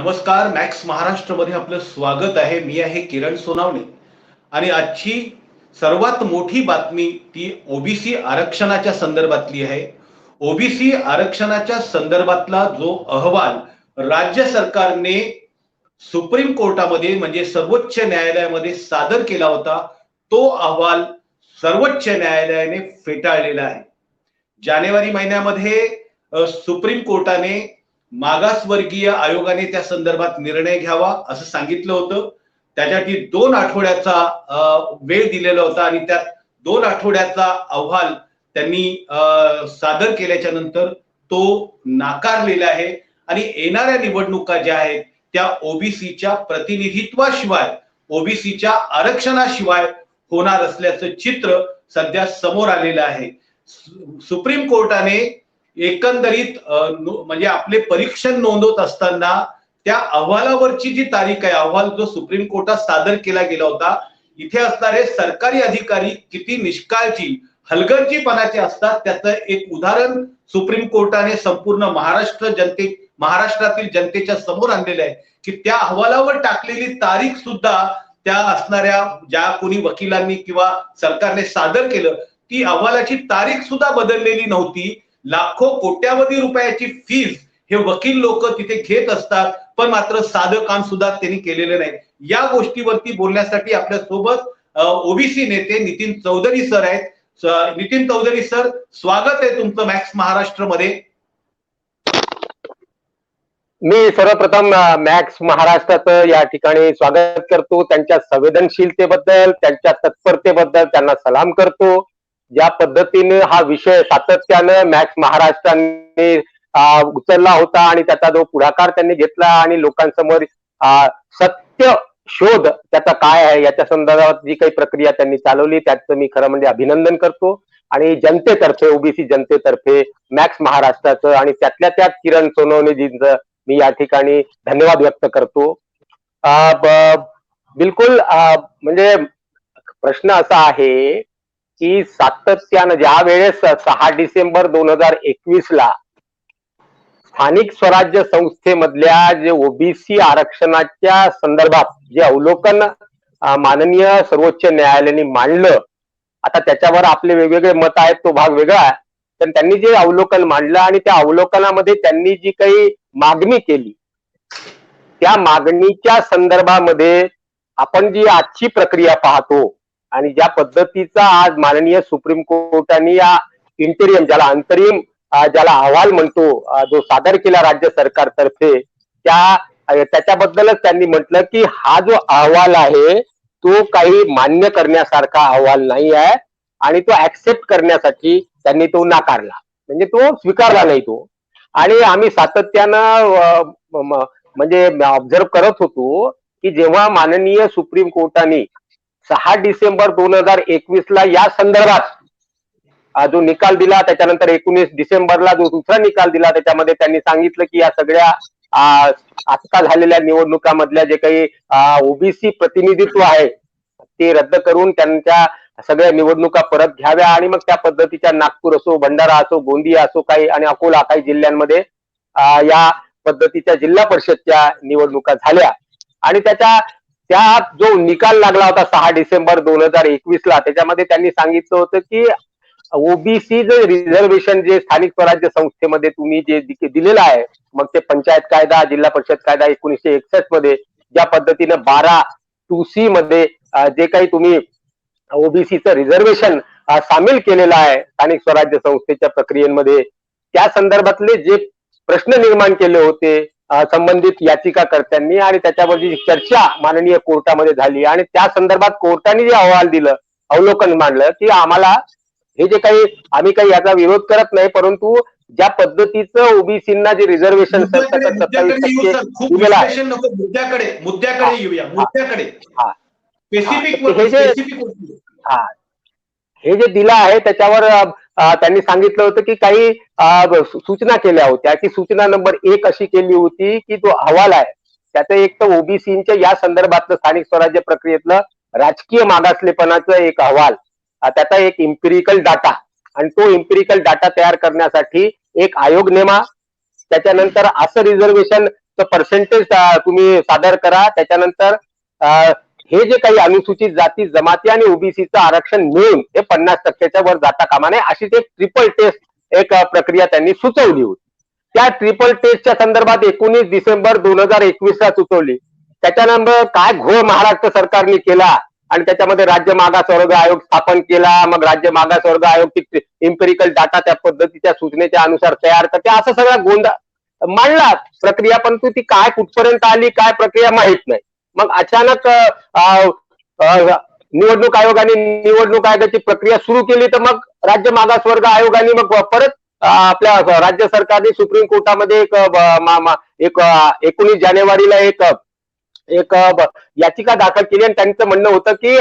नमस्कार, मॅक्स महाराष्ट्रमध्ये आपलं स्वागत आहे. मी आहे किरण सोनावणे आणि आजची सर्वात मोठी बातमी ती ओबीसी आरक्षणाच्या संदर्भातली आहे. ओबीसी आरक्षणाच्या संदर्भातला जो अहवाल राज्य सरकारने सुप्रीम कोर्टामध्ये म्हणजे सर्वोच्च न्यायालयामध्ये सादर केला होता, तो अहवाल सर्वोच्च न्यायालयाने फेटाळलेला आहे. जानेवारी महिन्यामध्ये सुप्रीम कोर्टाने मागासवर्गीय आयोगाने त्या संदर्भात निर्णय घ्यावा असं सांगितलं होतं. त्यासाठी 2 आठवड्याचा वेळ दिलेला होता आणि त्यात 2 आठवड्याचा अहवाल त्यांनी सादर केल्याच्या नंतर तो नाकारलेला आहे आणि येणाऱ्या निवडणुका ज्या आहेत त्या ओबीसीच्या प्रतिनिधित्वाशिवाय, ओबीसीच्या आरक्षणाशिवाय होणार असल्याचं चित्र सध्या समोर आलेलं आहे. सुप्रीम कोर्टाने एकंदरीत म्हणजे आपले परीक्षण नोंदवत असताना त्या अहवालावरची जी तारीख आहे, अहवाल जो सुप्रीम कोर्टात सादर केला गेला होता, इथे असणारे सरकारी अधिकारी किती निष्काळजी हलगर्जीपणाचे असतात त्याचं एक उदाहरण सुप्रीम कोर्टाने संपूर्ण महाराष्ट्रातील जनतेच्या समोर आणलेलं आहे की त्या अहवालावर टाकलेली तारीख सुद्धा त्या असणाऱ्या ज्या कोणी वकिलांनी किंवा सरकारने सादर केलं ती अहवालाची तारीख सुद्धा बदललेली नव्हती. लाखो कोट्यावधी रुपयाची फीस हे वकील लोक तिथे घेत असतात, पण मात्र साधं काम सुद्धा त्यांनी केलेलं नाही. या गोष्टीवरती बोलण्यासाठी आपल्या सोबत ओबीसी नेते नितीन चौधरी सर आहेत. नितीन चौधरी सर, स्वागत आहे तुमचं मॅक्स महाराष्ट्रमध्ये. मी सर्वप्रथम मॅक्स महाराष्ट्राचं या ठिकाणी स्वागत करतो. त्यांच्या संवेदनशीलतेबद्दल, त्यांच्या तत्परतेबद्दल त्यांना सलाम करतो. ज्या पद्धतीने हा विषय सातत्यानं मॅक्स महाराष्ट्राने उचलला होता आणि त्याचा जो पुढाकार त्यांनी घेतला आणि लोकांसमोर सत्य शोध त्याचा काय आहे याच्या संदर्भात जी काही प्रक्रिया त्यांनी चालवली त्याचं मी खरं म्हणजे अभिनंदन करतो. आणि जनतेतर्फे, ओबीसी जनतेतर्फे मॅक्स महाराष्ट्राचं आणि त्यातल्या त्यात किरण सोनवणेजींचं मी या ठिकाणी धन्यवाद व्यक्त करतो. बिलकुल म्हणजे प्रश्न असा आहे की सातत्यानं ज्या वेळेस 6 डिसेंबर 2021 ला स्थानिक स्वराज्य संस्थेमधल्या जे ओबीसी आरक्षणाच्या संदर्भात जे अवलोकन माननीय सर्वोच्च न्यायालयाने मांडलं, आता त्याच्यावर आपले वेगवेगळे मत आहेत, तो भाग वेगळा आहे, पण त्यांनी जे अवलोकन मांडलं आणि त्या अवलोकनामध्ये त्यांनी जी काही मागणी केली त्या मागणीच्या संदर्भामध्ये आपण जी आजची प्रक्रिया पाहतो आणि ज्या पद्धतीचा आज माननीय सुप्रीम कोर्टाने या इंटेरियम, ज्याला अंतरिम, ज्याला अहवाल म्हणतो, जो सादर केला राज्य सरकारतर्फे, त्याच्याबद्दलच त्यांनी म्हटलं की हा जो अहवाल आहे तो काही मान्य करण्यासारखा अहवाल नाही आहे आणि तो ऍक्सेप्ट करण्यासाठी त्यांनी तो नाकारला, म्हणजे तो स्वीकारला नाही तो. आणि आम्ही सातत्यानं म्हणजे ऑब्झर्व करत होतो की जेव्हा माननीय सुप्रीम कोर्टाने 6 डिसेंबर 2021 ला या संदर्भात जो निकाल दिला, त्याच्यानंतर 19 डिसेंबरला जो दुसरा निकाल दिला, त्याच्यामध्ये त्यांनी सांगितलं की या सगळ्या आता झालेल्या निवडणुकामधल्या जे काही ओबीसी प्रतिनिधित्व आहे ते रद्द करून त्यांच्या सगळ्या निवडणुका परत घ्याव्या आणि मग त्या पद्धतीच्या नागपूर असो, भंडारा असो, गोंदिया असो काही आणि अकोला काही जिल्ह्यांमध्ये या पद्धतीच्या जिल्हा परिषदच्या निवडणुका झाल्या. आणि त्या जो निकाल लागला होता 6 डिसेंबर 2021 ला, त्याच्यामध्ये त्यांनी सांगितलं होतं की ओबीसी जे रिझर्वेशन जे स्थानिक स्वराज्य संस्थेमध्ये तुम्ही जे दिलेलं आहे, मग ते पंचायत कायदा, जिल्हा परिषद कायदा 1961 मध्ये ज्या पद्धतीने 12(2)C मध्ये जे काही तुम्ही ओबीसीचं रिझर्वेशन सामील केलेलं आहे स्थानिक स्वराज्य संस्थेच्या प्रक्रियेमध्ये, त्या संदर्भातले जे प्रश्न निर्माण केले होते संबंधित याचिकाकर्त्यांनी आणि त्याच्यावरची चर्चा माननीय कोर्टामध्ये झाली आणि त्या संदर्भात कोर्टाने जे अहवाल दिलं, अवलोकन मांडलं की आम्हाला हे जे काही, आम्ही काही याचा विरोध करत नाही, परंतु ज्या पद्धतीचं ओबीसींना जे रिझर्वेशन मुद्द्याकडे येऊया. हे जे दिलं आहे त्याच्यावर त्यांनी सांगितलं होतं की काही सूचना केल्या होत्या की सूचना नंबर 1 अशी केली होती की जो अहवाल आहे त्याचं एक तर ओबीसीच्या या संदर्भातलं स्थानिक स्वराज्य प्रक्रियेतलं राजकीय मागासलेपणाचं एक अहवाल, त्याचा एक इम्पिरिकल डाटा, आणि तो इम्पिरिकल डाटा तयार करण्यासाठी एक आयोग नेमा, त्याच्यानंतर असं रिझर्वेशन पर्सेंटेज तुम्ही सादर करा. त्याच्यानंतर हे जे काही अनुसूचित जाती जमाती आणि ओबीसीचं आरक्षण मिळून हे 50%च्या वर जाता कामा नये अशी एक ट्रिपल टेस्ट एक प्रक्रिया त्यांनी सुचवली होती. त्या ट्रिपल टेस्टच्या संदर्भात 19 डिसेंबर 2021 ला सुचवली. त्याच्यानंतर काय घोळ महाराष्ट्र सरकारने केला आणि त्याच्यामध्ये राज्य मागासवर्ग आयोग स्थापन केला. मग राज्य मागासवर्ग आयोग इम्पेरिकल डाटा त्या पद्धतीच्या सूचनेच्या अनुसार तयार करते, असं सगळा गोंधळ मांडला प्रक्रिया, परंतु ती काय कुठपर्यंत आली काय प्रक्रिया माहित नाही. मग अचानक निवडणूक आयोगाने निवडणूक आयोगाची प्रक्रिया सुरू केली, तर मग राज्य मागासवर्ग आयोगाने मग परत आपल्या राज्य सरकारने सुप्रीम कोर्टामध्ये एक 19 जानेवारीला एक याचिका दाखल केली आणि त्यांचं म्हणणं होतं की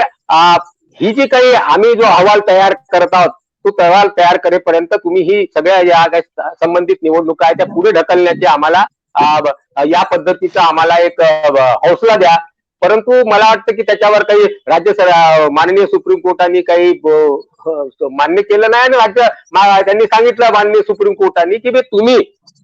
ही जी काही आम्ही जो अहवाल तयार करत आहोत तो अहवाल तयार करेपर्यंत तुम्ही ही सगळ्या या संबंधित निवडणुका आहे त्या पुढे ढकलण्याची आम्हाला या पद्धतीचा आम्हाला एक हौसला द्या. परंतु मला वाटतं की त्याच्यावर काही माननीय सुप्रीम कोर्टाने काही मान्य केलं नाही आणि त्यांनी सांगितलं माननीय सुप्रीम कोर्टाने की तुम्ही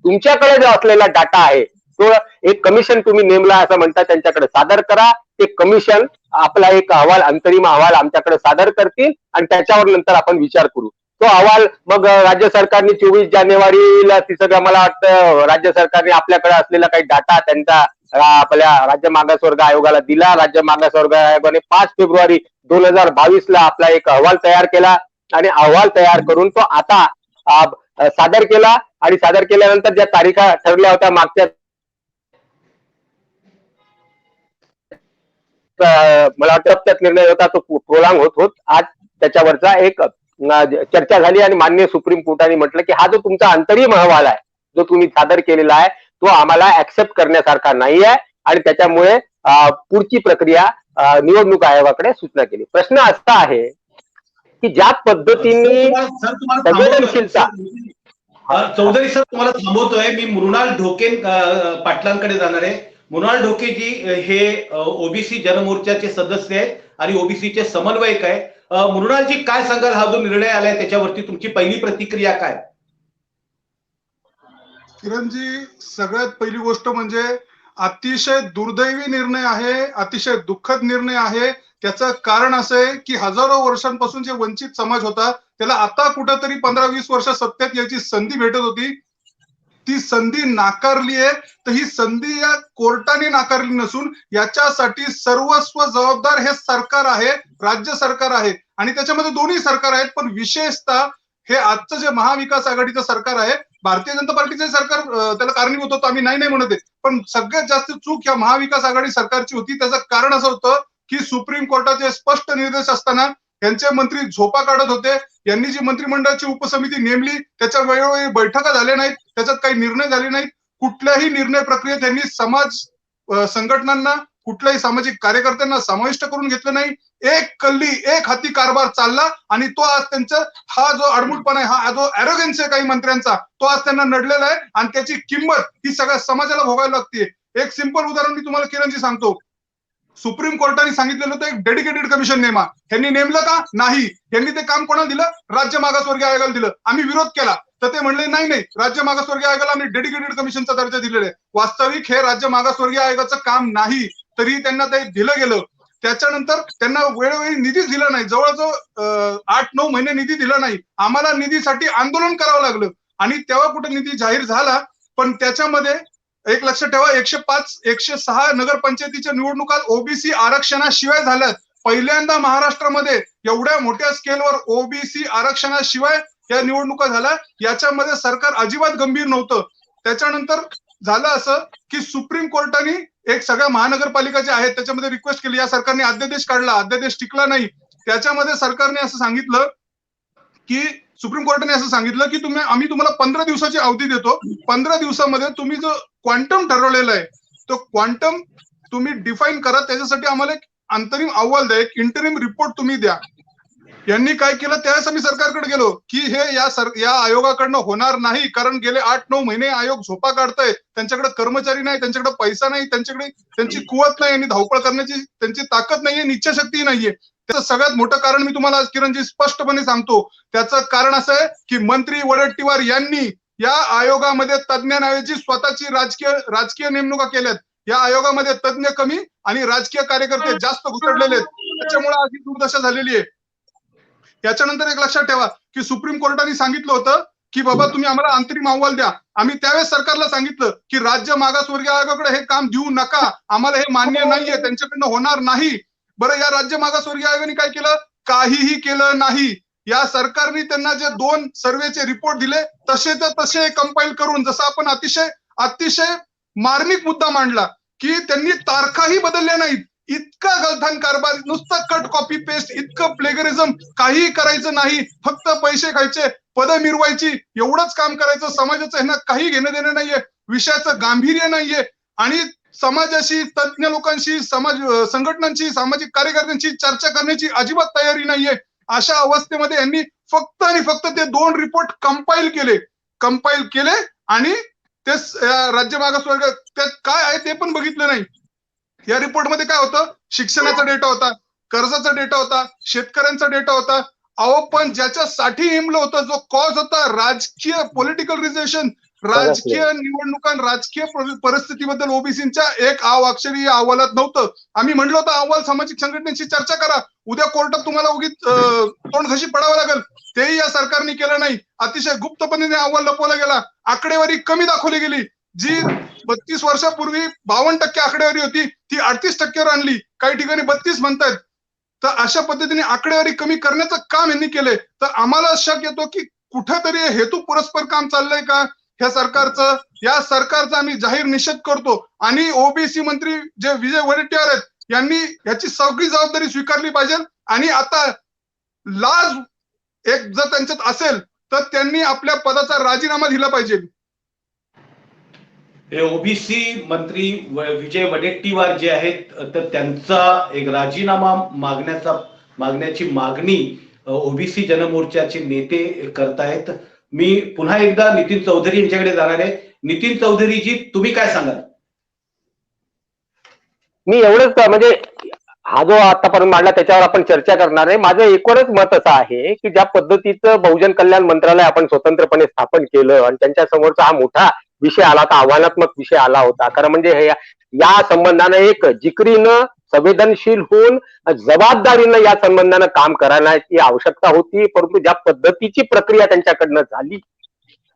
तुमच्याकडे जो असलेला डाटा आहे तो एक कमिशन तुम्ही नेमला असं म्हणता त्यांच्याकडे सादर करा. ते कमिशन आपला एक अहवाल अंतरिम अहवाल आमच्याकडे सादर करतील आणि त्याच्यावर नंतर आपण विचार करू. तो अहवाल मग राज्य सरकारने 24 जानेवारीला ती सगळं मला वाटतं राज्य सरकारने आपल्याकडे असलेला काही डाटा त्यांचा आपल्या राज्य मागासवर्ग आयोगाला दिला. राज्य मागासवर्ग आयोगाने 5 फेब्रुवारी 2022 ला आपला एक अहवाल तयार केला आणि अहवाल तयार करून तो आता सादर केला आणि सादर केल्यानंतर ज्या तारीखा ठरल्या होत्या मागच्या मला वाटतं त्यात निर्णय होता तो प्रोलांग होत आज त्याच्यावरचा एक चर्चा झाली आणि माननीय सुप्रीम कोर्टाने म्हटलं की हा जो तुमचा अंतरिम अहवाल आहे जो तुम्ही सादर केलेला आहे तो आम्हाला ऍक्सेप्ट करण्यासारखा नाही आहे आणि त्याच्यामुळे पुढची प्रक्रिया निवडणूक आयोगाकडे सूचना केली. प्रश्न असा आहे की ज्या पद्धतीने संवेदनशीलता चौधरी सर तुम्हाला थांबवतोय मी. मृणाल ढोके पाटलांकडे जाणार आहे. मृणाल ढोके जी हे ओबीसी जनमोर्चाचे सदस्य आहेत आणि ओबीसीचे समन्वयक आहे. मृणालजी काय सांगाल, हा जो निर्णय आलाय त्याच्यावरती तुमची पहिली प्रतिक्रिया काय? किरणजी, सगळ्यात पहिली गोष्ट म्हणजे अतिशय दुर्दैवी निर्णय आहे, अतिशय दुःखद निर्णय आहे. त्याचं कारण असं आहे की हजारो वर्षांपासून जे वंचित समाज होता त्याला आता कुठेतरी 15-20 वर्ष सत्तेत याची संधी भेटत होती, ती संधी नाकारली आहे. तर ही संधी या कोर्टाने नाकारली नसून याच्यासाठी सर्वस्व जबाबदार हे सरकार आहे, राज्य सरकार आहे आणि त्याच्यामध्ये दोन्ही सरकार आहेत. पण विशेषतः हे आजचं जे महाविकास आघाडीचं सरकार आहे, भारतीय जनता पार्टीचे सरकार त्याला कारणीभूत होतं, आम्ही नाही म्हणत आहे, पण सगळ्यात जास्त चूक या महाविकास आघाडी सरकारची होती. त्याचं कारण असं होतं की सुप्रीम कोर्टाचे स्पष्ट निर्देश असताना यांचे मंत्री झोपा काढत होते. यांनी जी मंत्रिमंडळाची उपसमिती नेमली त्याच्या वेळोवेळी बैठका झाल्या नाहीत, त्याच्यात काही निर्णय झाले नाहीत. कुठल्याही निर्णय प्रक्रियेत त्यांनी समाज संघटनांना कुठल्याही सामाजिक कार्यकर्त्यांना समाविष्ट करून घेतलं नाही. एक कल्ली एक हाती कारभार चालला आणि तो आज त्यांचा हा जो अडमुटपणा आहे, हा जो अॅरोगन्स आहे काही मंत्र्यांचा, तो आज त्यांना नडलेला आहे आणि त्याची किंमत ही सगळ्या समाजाला भोगायला लागते. एक सिंपल उदाहरण मी तुम्हाला किरणजी सांगतो. सुप्रीम कोर्टाने सांगितलेलं होतं एक डेडिकेटेड कमिशन नेमा. यांनी नेमलं का? नाही. यांनी ते काम कोणाला दिलं? राज्य मागासवर्गीय आयोगाला दिलं. आम्ही विरोध केला तर ते म्हणले नाही नाही, राज्य मागासवर्गीय आयोगाला आम्ही डेडिकेटेड कमिशनचा दर्जा दिलेला आहे. वास्तविक हे राज्य मागासवर्गीय आयोगाचं काम नाही, तरी त्यांना ते दिलं गेलं. त्याच्यानंतर त्यांना वेळोवेळी निधीच दिला नाही, जवळजवळ 8-9 महिने निधी दिला नाही. आम्हाला निधीसाठी आंदोलन करावं लागलं आणि तेव्हा कुठे निधी जाहीर झाला. पण त्याच्यामध्ये एक लक्षात ठेवा, 105-106 नगरपंचायतीच्या निवडणुका ओबीसी आरक्षणाशिवाय झाल्यात. पहिल्यांदा महाराष्ट्रामध्ये एवढ्या मोठ्या स्केलवर ओबीसी आरक्षणाशिवाय या निवडणुका झाल्या. याच्यामध्ये सरकार अजिबात गंभीर नव्हतं. त्याच्यानंतर झालं असं की सुप्रीम कोर्टाने एक सगळ्या महानगरपालिका ज्या आहेत त्याच्यामध्ये रिक्वेस्ट केली. या सरकारने अध्यादेश काढला, अध्यादेश टिकला नाही. त्याच्यामध्ये सरकारने असं सांगितलं की सुप्रीम कोर्टाने असं सांगितलं की आम्ही तुम्हाला 15 दिवसाची अवधी देतो. 15 दिवसामध्ये तुम्ही जो क्वांटम ठरवलेला आहे तो क्वांटम तुम्ही डिफाईन करा. त्याच्यासाठी आम्हाला एक अंतरिम अहवाल द्या, एक इंटरिम रिपोर्ट तुम्ही द्या. यांनी काय केलं, त्यावेळेस आम्ही सरकारकडे गेलो की हे या आयोगाकडनं होणार नाही, कारण गेले 8-9 महिने आयोग झोपा काढतोय. त्यांच्याकडे कर्मचारी नाही, त्यांच्याकडे पैसा नाही, त्यांची कुवत नाही आणि धावपळ करण्याची त्यांची ताकद नाहीये, इच्छाशक्ती नाहीये. त्याचं सगळ्यात मोठं कारण मी तुम्हाला किरणजी स्पष्टपणे सांगतो. त्याचं कारण असं आहे की मंत्री वडेट्टीवार यांनी या आयोगामध्ये तज्ज्ञांऐवजी स्वतःची राजकीय नेमणुका केल्यात. या आयोगामध्ये तज्ज्ञ कमी आणि राजकीय कार्यकर्ते जास्त घुसडलेले आहेत. त्याच्यामुळे अशी दुर्दशा झालेली आहे. याच्यानंतर एक लक्षात ठेवा की सुप्रीम कोर्टाने सांगितलं होतं की बाबा तुम्ही आम्हाला अंतरिम अहवाल द्या. आम्ही त्यावेळेस सरकारला सांगितलं की राज्य मागासवर्गीय आयोगाकडे हे काम देऊ नका, आम्हाला हे मान्य नाहीये, त्यांच्याकडनं होणार नाही. बरं, या राज्य मागासवर्गीय आयोगाने काय केलं? काहीही केलं नाही. या सरकारने त्यांना जे 2 सर्वेचे रिपोर्ट दिले तसे कंपाईल करून, जसं आपण अतिशय मार्मिक मुद्दा मांडला की त्यांनी तारखाही बदलल्या नाहीत. इतका गलथान कारभार, नुसतं कट कॉपी पेस्ट, इतकं प्लेगरिझम, काहीही करायचं नाही, फक्त पैसे खायचे, पदं मिरवायची, एवढंच काम करायचं. समाजाचं ह्यांना काही घेणं देणं नाहीये, विषयाचं गांभीर्य नाहीये आणि समाजाशी, तज्ज्ञ लोकांशी, समाज संघटनांशी, सामाजिक कार्यकर्त्यांशी चर्चा करण्याची अजिबात तयारी नाहीये. अशा अवस्थेमध्ये यांनी फक्त आणि फक्त ते 2 रिपोर्ट कंपाईल केले आणि ते राज्य मागासवर्ग त्यात काय आहे ते पण बघितलं नाही. या रिपोर्टमध्ये काय होतं? शिक्षणाचा डेटा होता, कर्जाचा डेटा होता, शेतकऱ्यांचा डेटा होता. अहो, पण ज्याच्यासाठी नेमलं होतं, जो कॉज होता, राजकीय पॉलिटिकल रिझर्वेशन, राजकीय निवडणुका, राजकीय परिस्थितीबद्दल ओबीसीच्या एक अक्षरी अहवालात नव्हतं. आम्ही म्हणलो होतं अहवाल सामाजिक संघटनेशी चर्चा करा, उद्या कोर्टात तुम्हाला उगीच तोंडघशी पडावं लागेल. तेही या सरकारने केलं नाही. अतिशय गुप्तपणे अहवाल लपवला गेला. आकडेवारी कमी दाखवली गेली. जी 32 वर्षापूर्वी 52% आकडेवारी होती ती 38%वर आणली. काही ठिकाणी 32 म्हणतायत. तर अशा पद्धतीने आकडेवारी कमी करण्याचं काम यांनी केलंय. तर आम्हाला शक येतो की कुठेतरी हेतू पुरस्पर काम चाललंय का ह्या सरकारचं? या सरकारचा आम्ही जाहीर निषेध करतो आणि ओबीसी मंत्री जे विजय वडेट्टीवार आहेत यांनी याची सगळी जबाबदारी स्वीकारली पाहिजे आणि आता लाज एक जर त्यांच्यात असेल तर त्यांनी आपल्या पदाचा राजीनामा दिला पाहिजे. ओबीसी मंत्री विजय वडेट्टीवार जे आहेत तर त्यांचा एक राजीनामा मागण्याची मागणी ओबीसी जनमोर्चाचे नेते करतायत. मी पुन्हा एकदा नितीन चौधरी यांच्याकडे जाणार आहे. नितीन चौधरीजी, तुम्ही काय सांगाल? मी एवढंच म्हणजे हा जो आतापर्यंत मांडला त्याच्यावर आपण चर्चा करणार आहे. माझं एकूणच मत असं आहे की ज्या पद्धतीचं बहुजन कल्याण मंत्रालय आपण स्वतंत्रपणे स्थापन केलं आणि त्यांच्या समोरचा हा मोठा विषय आला होता, आव्हानात्मक विषय आला होता. कारण म्हणजे हे या संबंधानं एक जिकरीनं संवेदनशील होऊन जबाबदारीनं या संबंधानं काम करायची आवश्यकता होती. परंतु ज्या पद्धतीची प्रक्रिया त्यांच्याकडनं झाली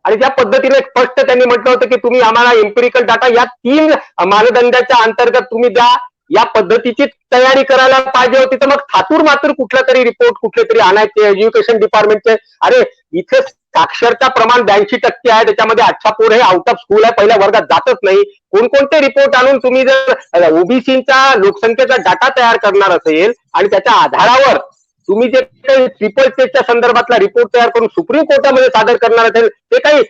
आणि ज्या पद्धतीने स्पष्ट त्यांनी म्हटलं होतं की तुम्ही आम्हाला एम्पिरिकल डाटा या 3 मानदंडाच्या अंतर्गत तुम्ही द्या, या पद्धतीची तयारी करायला पाहिजे होती. तर मग थातूर मातूर कुठला तरी रिपोर्ट कुठले तरी आणायचे एज्युकेशन डिपार्टमेंटचे. अरे इथे साक्षरता प्रमाण 82% आहे, त्याच्यामध्ये 8 पोर हे आउट ऑफ स्कूल आहे, पहिल्या वर्गात जातच नाही. कोणकोणते रिपोर्ट आणून तुम्ही जर ओबीसीचा लोकसंख्येचा डाटा तयार करणार असेल आणि त्याच्या आधारावर तुम्ही जे काही ट्रिपल चेकच्या संदर्भातला रिपोर्ट तयार करून सुप्रीम कोर्टामध्ये सादर करणार असेल, ते काही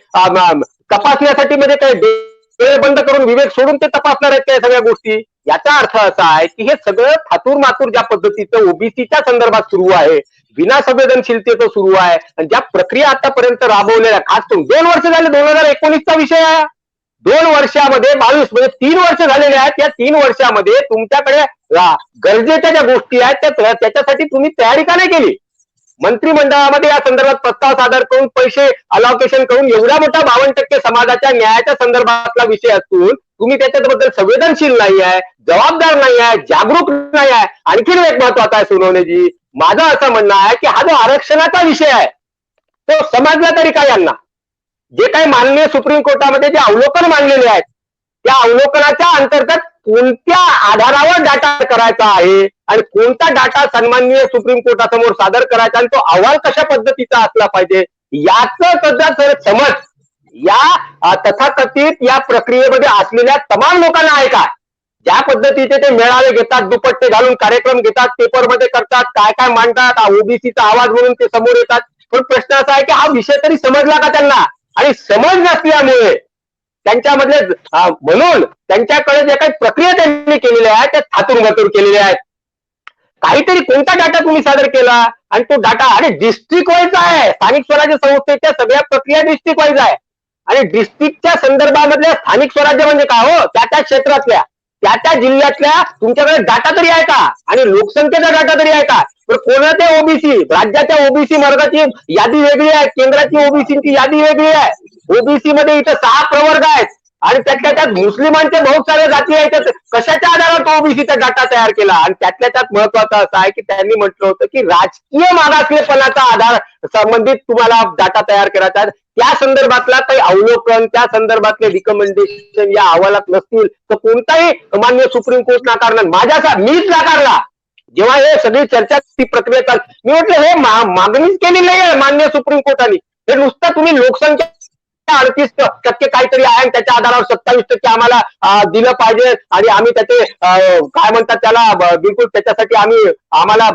तपासण्यासाठी म्हणजे काही डोळे बंद करून विवेक सोडून ते तपासणार आहेत त्या सगळ्या गोष्टी. याचा अर्थ असा आहे की हे सगळं थातूर मातूर ज्या पद्धतीचं ओबीसीच्या संदर्भात सुरू आहे, विना संवेदनशीलतेचं सुरू आहे आणि ज्या प्रक्रिया आतापर्यंत राबवलेल्या, खास करून 2 वर्ष झाले, 2019चा विषय आहे. 2 वर्षामध्ये 22 म्हणजे 3 वर्ष झालेले आहेत. या 3 वर्षामध्ये तुमच्याकडे गरजेच्या ज्या गोष्टी आहेत त्याच्यासाठी तुम्ही तयारी का नाही केली? मंत्रिमंडळामध्ये या संदर्भात प्रस्ताव सादर करून पैसे अलॉकेशन करून एवढा मोठा 52% समाजाच्या न्यायाच्या संदर्भातला विषय असून तुम्ही त्याच्याबद्दल संवेदनशील नाही आहे, जबाबदार नाही आहे, जागरूक नाही आहे. आणखीन एक महत्वाचा आहे सोनवणेजी, माझं असं म्हणणं आहे की हा जो आरक्षणाचा विषय आहे तो समजला तरी काय यांना? जे काही माननीय सुप्रीम कोर्टामध्ये जे अवलोकन मांडलेले आहेत त्या अवलोकनाच्या अंतर्गत कोणत्या आधारावर डाटा करायचा आहे आणि कोणता डाटा सन्माननीय सुप्रीम कोर्टासमोर सादर करायचा आणि तो अहवाल कशा पद्धतीचा असला पाहिजे याचं सध्या समज या तथाकथित या प्रक्रियेमध्ये असलेल्या तमाम लोकांना आहे का? ज्या पद्धतीचे ते मेळावे घेतात, दुपट्टे घालून कार्यक्रम घेतात, पेपरमध्ये करतात, काय काय मांडतात, ओबीसीचा आवाज म्हणून ते समोर येतात. पण प्रश्न असा आहे की हा विषय तरी समजला का त्यांना? आणि समज नसल्यामुळे त्यांच्यामधले म्हणून त्यांच्याकडे जे काही प्रक्रिया त्यांनी केलेल्या आहेत त्या थातूरमातूर केलेल्या आहेत. काहीतरी कोणता डाटा तुम्ही सादर केला आणि तो डाटा अरे डिस्ट्रिक्ट वाईज आहे. स्थानिक स्वराज्य संस्थेच्या सगळ्या प्रक्रिया डिस्ट्रिक्ट वाईज आहे आणि डिस्ट्रिक्टच्या संदर्भामधल्या स्थानिक स्वराज्य म्हणजे काय हो, त्या क्षेत्रातल्या त्या जिल्ह्यातल्या तुमच्याकडे डाटा तरी आहे का? आणि लोकसंख्येचा डाटा तरी आहे का? तर कोणाचे ओबीसी, राज्याच्या ओबीसी वर्गाची यादी वेगळी आहे, केंद्राची ओबीसीची यादी वेगळी आहे. ओबीसी मध्ये इथं 6 प्रवर्ग आहेत आणि त्यातल्या त्यात मुस्लिमांचे बहुत सारे जाती आहेत. कशाच्या आधारावर ओबीसीचा डाटा तयार केला? आणि त्यातल्या त्यात महत्वाचं असं आहे की त्यांनी म्हटलं होतं की राजकीय मागासलेपणाचा आधार संबंधित तुम्हाला डाटा तयार करायचा आहे. त्या संदर्भातला काही अवलोकन, त्या संदर्भातले रिकमेंडेशन या अहवालात नसतील तर कोणताही मान्य सुप्रीम कोर्ट नाकारणार. मीच नाकारला जेव्हा हे सगळी चर्चा ती प्रक्रिया चाल. मी म्हटलं हे मागणीच केली नाही मान्य सुप्रीम कोर्टाने. हे नुसतं तुम्ही लोकसंख्या 38% काहीतरी आहे आणि त्याच्या आधारावर 27% आम्हाला दिलं पाहिजे आणि आम्ही त्याचे काय म्हणतात त्याला बिलकुल त्याच्यासाठी आम्हाला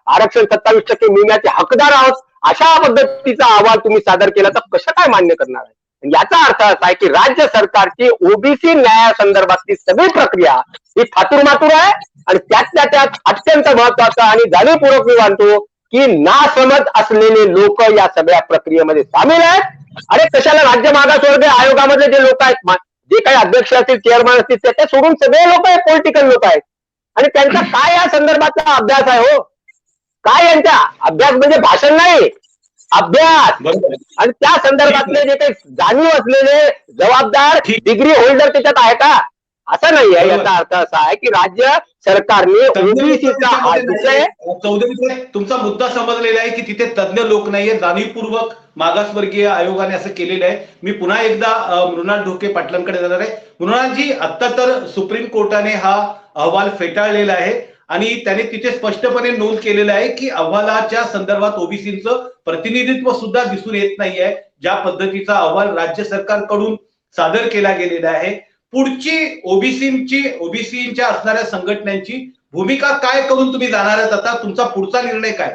आरक्षण 27% मिळण्याचे हकदार आहोत अशा पद्धतीचा अहवाल तुम्ही सादर केला तर कसं काय मान्य करणार आहे? याचा अर्थ असा आहे की राज्य सरकारची ओबीसी न्यायासंदर्भातली सगळी प्रक्रिया ही थातुरमातुर आहे आणि त्यातल्या त्यात अत्यंत महत्वाचं आणि जाणीवपूर्वक मी मानतो की नासमज असलेले लोक या सगळ्या प्रक्रियेमध्ये सामील आहेत. अरे कशाला राज्य मागासवर्ग आयोगामधले जे लोक आहेत, जे काही अध्यक्ष असतील, चेअरमन असतील, ते सोडून सगळे लोक आहेत, पॉलिटिकल लोक आहेत आणि त्यांचा काय या संदर्भातला अभ्यास आहे हो? काय यांचा अभ्यास म्हणजे भाषण नाही, अभ्यास. आणि त्या संदर्भातले जे काही जाणीव असलेले जबाबदार डिग्री होल्डर त्याच्यात आहे का? असं नाही आहे. याचा अर्थ असा आहे की राज्य सरकारने ओबीसीचा हा विषय चौधरी तुमचा मुद्दा समजलेला आहे की तिथे तज्ञ लोक नाहीये, जाणीवपूर्वक मागासवर्गीय आयोगाने असं केलेलं आहे. मी पुन्हा एकदा मृणाल ढोके पाटलांकडे जाणार आहे. मृणालजी, आता तर सुप्रीम कोर्टाने हा अहवाल फेटाळलेला आहे आणि त्याने तिथे स्पष्टपणे नोंद केलेलं आहे की अहवालाच्या संदर्भात ओबीसीचं प्रतिनिधित्व सुद्धा दिसून येत नाहीये. ज्या पद्धतीचा अहवाल राज्य सरकारकडून सादर केला गेलेला आहे, पुढची ओबीसीच्या असणाऱ्या संघटनांची भूमिका काय करून तुम्ही जाणार आहात? आता तुमचा पुढचा निर्णय काय?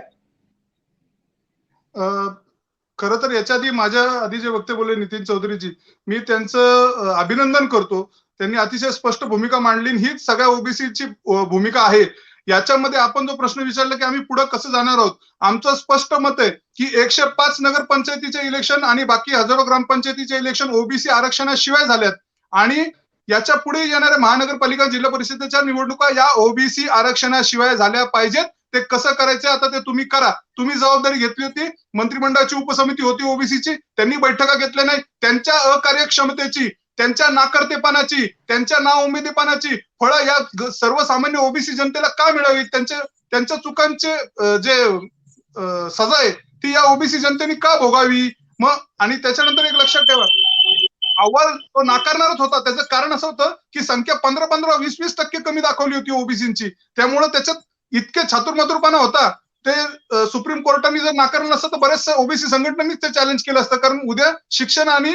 खरं तर याच्या आधी माझ्या आधी जे वक्ते बोलले नितीन चौधरीजी, मी त्यांचं अभिनंदन करतो. त्यांनी अतिशय स्पष्ट भूमिका मांडली. हीच सगळ्या ओबीसीची भूमिका आहे. याच्यामध्ये आपण जो प्रश्न विचारला की आम्ही पुढे कसं जाणार आहोत, आमचं स्पष्ट मत आहे की 105 नगरपंचायतीचे इलेक्शन आणि बाकी हजारो ग्रामपंचायतीचे इलेक्शन ओबीसी आरक्षणाशिवाय झाल्यात आणि याच्या पुढे येणाऱ्या महानगरपालिका जिल्हा परिषदेच्या निवडणुका या ओबीसी आरक्षणाशिवाय झाल्या पाहिजेत. ते कसं करायचं आता ते तुम्ही करा. तुम्ही जबाबदारी घेतली होती, मंत्रिमंडळाची उपसमिती होती ओबीसीची, त्यांनी बैठका घेतल्या नाही. त्यांच्या अकार्यक्षमतेची, त्यांच्या नाकर्तेपणाची, त्यांच्या नाउमेदीपणाची फळं या सर्वसामान्य ओबीसी जनतेला का मिळावी? त्यांच्या चुकांचे जे सजा आहे ती या ओबीसी जनतेने का भोगावी? मग आणि त्याच्यानंतर एक लक्षात ठेवा, अहवाल तो नाकारणारच होता. त्याचं कारण असं होतं की संख्या 15-15, 20-20% कमी दाखवली होती ओबीसीची. त्यामुळे त्याच्यात इतके चातुरमातुरपणा होता. ते सुप्रीम कोर्टाने जर नाकारलं नसतं तर बऱ्याचशा ओबीसी संघटनांनीच ते चॅलेंज केलं असतं. कारण उद्या शिक्षण आणि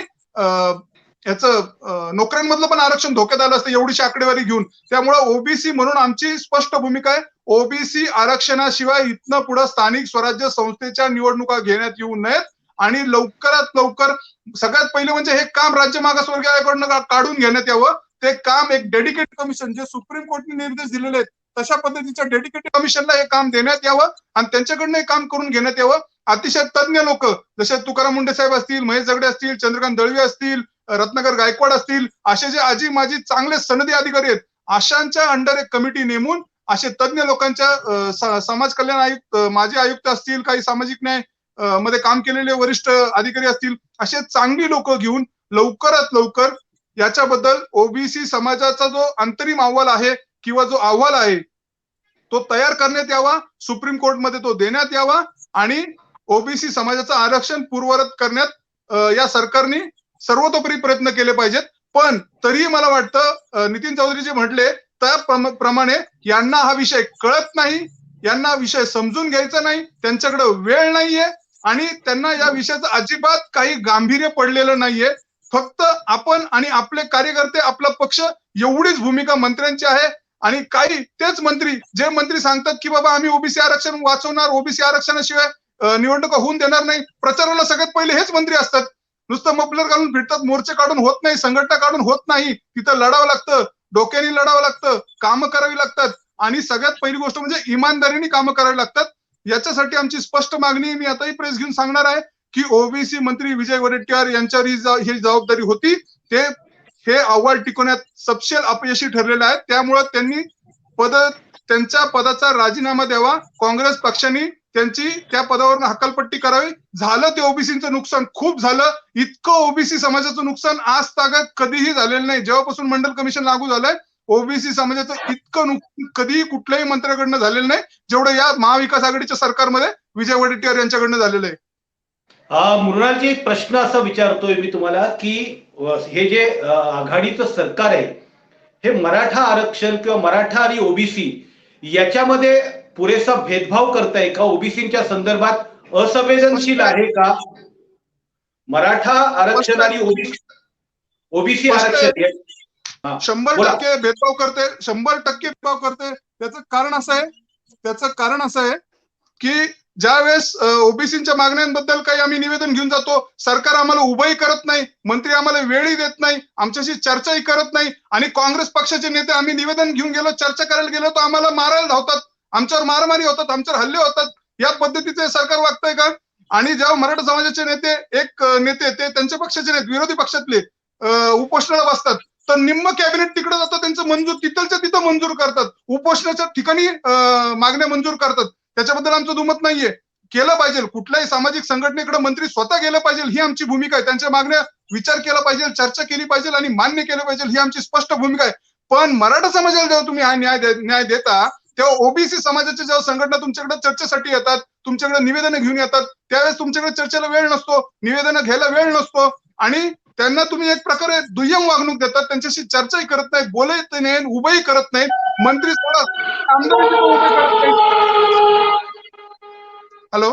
याचं नोकऱ्यांमधलं पण आरक्षण धोक्यात आलं असतं एवढीशी आकडेवारी घेऊन. त्यामुळे ओबीसी म्हणून आमची स्पष्ट भूमिका आहे, ओबीसी आरक्षणाशिवाय इथनं पुढे स्थानिक स्वराज्य संस्थेच्या निवडणुका घेण्यात येऊ नयेत आणि लवकरात लवकर सगळ्यात पहिले म्हणजे हे काम राज्य मागासवर्गीय आयोगाकडनं काढून घेण्यात यावं. ते काम एक डेडिकेटेड कमिशन, जे सुप्रीम कोर्टने निर्देश दिलेले आहेत तशा पद्धतीच्या डेडिकेटेड कमिशनला हे काम देण्यात यावं आणि त्यांच्याकडनं हे काम करून घेण्यात यावं. अतिशय तज्ञ लोक जसे तुकाराम मुंडे साहेब असतील, महेश जगडे असतील, चंद्रकांत दळवी असतील, रत्नाकर गायकवाड असतील, असे जे आजी माजी चांगले सनदी अधिकारी आहेत, अशांच्या अंडर एक कमिटी नेमून असे तज्ञ लोकांच्या समाज कल्याण आयुक्त, माजी आयुक्त असतील, काही सामाजिक न्याय मध्ये काम केलेले वरिष्ठ अधिकारी असतील, असे चांगली लोक घेऊन लवकरात लवकर याच्याबद्दल ओबीसी समाजाचा जो अंतरिम अहवाल आहे किंवा जो अहवाल आहे तो तयार करण्यात यावा, सुप्रीम कोर्टमध्ये तो देण्यात यावा आणि ओबीसी समाजाचं आरक्षण पूर्ववत करण्यात या सरकारने सर्वतोपरी प्रयत्न केले पाहिजेत. पण तरीही मला वाटतं नितीन चौधरी जे म्हटले त्याप्रमाणे यांना हा विषय कळत नाही, यांना विषय समजून घ्यायचा नाही, त्यांच्याकडे वेळ नाहीये आणि त्यांना या विषयाचं अजिबात काही गांभीर्य पडलेलं नाहीये. फक्त आपण आणि आपले कार्यकर्ते, आपला पक्ष एवढीच भूमिका मंत्र्यांची आहे. आणि काही तेच मंत्री, जे मंत्री सांगतात की बाबा आम्ही ओबीसी आरक्षण वाचवणार, ओबीसी आरक्षणाशिवाय निवडणुका होऊन देणार नाही, प्रचाराला सगळ्यात पहिले हेच मंत्री असतात. नुसतं मफलर घालून फिरतात, मोर्चे काढून होत नाही, संघटना काढून होत नाही. तिथं लढावं लागतं, डोक्याने लढावं लागतं, कामं करावी लागतात आणि सगळ्यात पहिली गोष्ट म्हणजे इमानदारीने कामं करावी लागतात. याच्यासाठी आमची स्पष्ट मागणी मी आताही प्रेस घेऊन सांगणार आहे की ओबीसी मंत्री विजय वडेट्टीवार यांच्यावर ही जबाबदारी होती. ते हे अहवाल टिकवण्यात सपशेल अपयशी ठरलेले आहेत. त्यामुळे त्यांनी त्यांच्या पदाचा राजीनामा द्यावा. काँग्रेस पक्षाने त्यांची त्या पदावरून हकालपट्टी करावी. झालं ते ओबीसीचं नुकसान खूप झालं. इतकं ओबीसी समाजाचं नुकसान आज तागात कधीही झालेलं नाही. जेव्हापासून मंडल कमिशन लागू झालंय ओबीसी समाजाचं इतकं नुकसान कधीही कुठल्याही मंत्र्याकडनं झालेलं नाही जेवढं या महाविकास आघाडीच्या सरकारमध्ये विजय वडेट्टीवार यांच्याकडनं झालेलं आहे. मृणालजी, एक प्रश्न असा विचारतोय मी तुम्हाला की हे जे आघाडीचं सरकार आहे हे मराठा आरक्षण किंवा मराठा आणि ओबीसी याच्यामध्ये पुरेसा भेदभाव करताय का? ओबीसीच्या संदर्भात असंवेदनशील आहे का? मराठा आरक्षण आणि ओबीसी आरक्षण 100% भेदभाव करते, 100% भेदभाव करते. त्याचं कारण असं आहे की ज्यावेळेस ओबीसीच्या मागण्यांबद्दल काही आम्ही निवेदन घेऊन जातो, सरकार आम्हाला उभंही करत नाही, मंत्री आम्हाला वेळही देत नाही, आमच्याशी चर्चाही करत नाही. आणि काँग्रेस पक्षाचे नेते आम्ही निवेदन घेऊन गेलो, चर्चा करायला गेलो तर आम्हाला मारायला धावतात, आमच्यावर मारामारी होतात, आमच्यावर हल्ले होतात. या पद्धतीचे सरकार वागतंय का? आणि जेव्हा मराठा समाजाचे नेते ते त्यांच्या पक्षाचे नेते विरोधी पक्षातले उपोषणाला बसतात तर निम्म कॅबिनेट तिकडे जातं, त्यांचं मंजूर तिथलच्या तिथं मंजूर करतात, उपोषणाच्या ठिकाणी मागण्या मंजूर करतात. त्याच्याबद्दल आमचं दुमत नाहीये. केलं पाहिजे, कुठल्याही सामाजिक संघटनेकडे मंत्री स्वतः गेलं पाहिजे ही आमची भूमिका आहे. त्यांच्या मागण्या विचार केला पाहिजे, चर्चा केली पाहिजे आणि मान्य केलं पाहिजे ही आमची स्पष्ट भूमिका आहे. पण मराठा समाजाला जेव्हा तुम्ही हा न्याय देता तेव्हा ओबीसी समाजाच्या जेव्हा संघटना तुमच्याकडे चर्चेसाठी येतात, तुमच्याकडे निवेदनं घेऊन येतात, त्यावेळेस तुमच्याकडे चर्चेला वेळ नसतो, निवेदनं घ्यायला वेळ नसतो आणि त्यांना तुम्ही एक प्रकारे दुय्यम वागणूक देतात. त्यांच्याशी चर्चाही करत नाही, बोलत नाही, उभंही करत नाही. मंत्री हॅलो,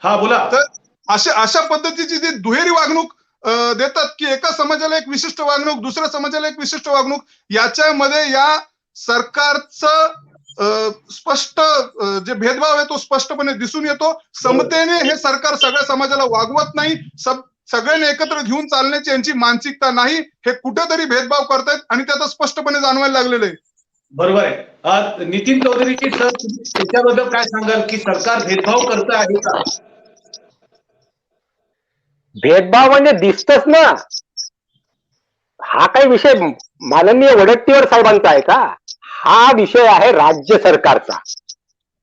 हा बोला. तर अशा पद्धतीची जी दुहेरी वागणूक देतात की एका समाजाला एक विशिष्ट वागणूक, दुसऱ्या समाजाला एक विशिष्ट वागणूक, याच्यामध्ये या सरकारचं स्पष्ट जे भेदभाव आहे तो स्पष्टपणे दिसून येतो. समतेने हे सरकार सगळ्या समाजाला वागवत नाही, सगळ्यांनी एकत्र घेऊन चालण्याची यांची मानसिकता नाही. हे कुठेतरी भेदभाव करतायत आणि त्यात स्पष्टपणे जाणवायला लागलेलं आहे. बरोबर आहे. नितीन चौधरीजी सर, त्याच्याबद्दल काय सांगाल की सरकार भेदभाव करत आहे का? भेदभाव म्हणजे दिसतच ना. हा काही विषय माननीय वडेट्टीवार साहेबांचा आहे का? हा विषय आहे राज्य सरकारचा.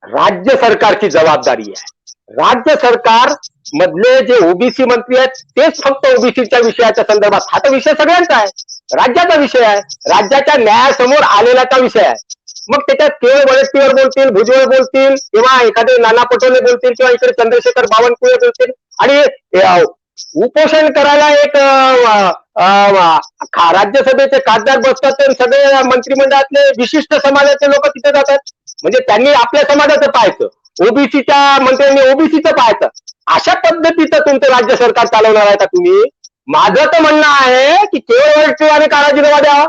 राज्य सरकारची जबाबदारी आहे. राज्य सरकार मधले जे ओबीसी मंत्री आहेत तेच फक्त ओबीसीच्या विषयाच्या संदर्भात, हा तर विषय सगळ्यांचा आहे, राज्याचा विषय आहे, राज्याच्या न्यायासमोर आलेलाचा विषय आहे. मग त्याच्यात केवळ वडेट्टीवार बोलतील, भुजबळ बोलतील किंवा एखादे नाना पटोले बोलतील किंवा इकडे चंद्रशेखर बावनकुळे बोलतील आणि उपोषण करायला एक राज्यसभेचे खासदार बसतात तर सगळे मंत्रिमंडळातले विशिष्ट समाजाचे लोक तिथे जातात. म्हणजे त्यांनी आपल्या समाजाचं पाहायचं, ओबीसीच्या मंत्र्यांनी ओबीसीचं पाहायचं. अशा पद्धतीचं तुमचं राज्य सरकार चालवणार आहे का तुम्ही? माझं तर म्हणणं आहे की केवळ वडेट्टीवार का राजीनामा द्यावा,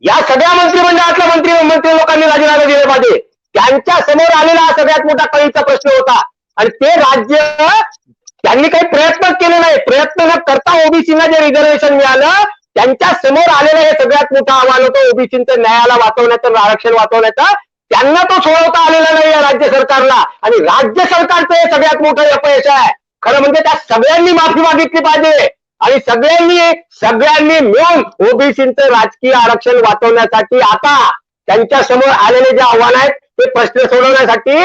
या सगळ्या मंत्रिमंडळातल्या मंत्री लोकांनी राजीनामा दिले पाहिजे. त्यांच्या समोर आलेला हा सगळ्यात मोठा कळीचा प्रश्न होता आणि ते राज्य त्यांनी काही प्रयत्नच केले नाही. प्रयत्न न करता ओबीसीला जे रिझर्वेशन मिळालं त्यांच्या समोर आलेलं हे सगळ्यात मोठं आव्हान होतं ओबीसीचं न्यायाला वाचवण्याचं, आरक्षण वाचवण्याचं. त्यांना तो सोडवता आलेला नाही या राज्य सरकारला आणि राज्य सरकारचं हे सगळ्यात मोठं अपयश आहे. खरं म्हणजे त्या सगळ्यांनी माफी मागितली पाहिजे आणि सगळ्यांनी मिळून ओबीसीचं राजकीय आरक्षण वाचवण्यासाठी आता त्यांच्या समोर आलेले जे आव्हान आहेत ते प्रश्न सोडवण्यासाठी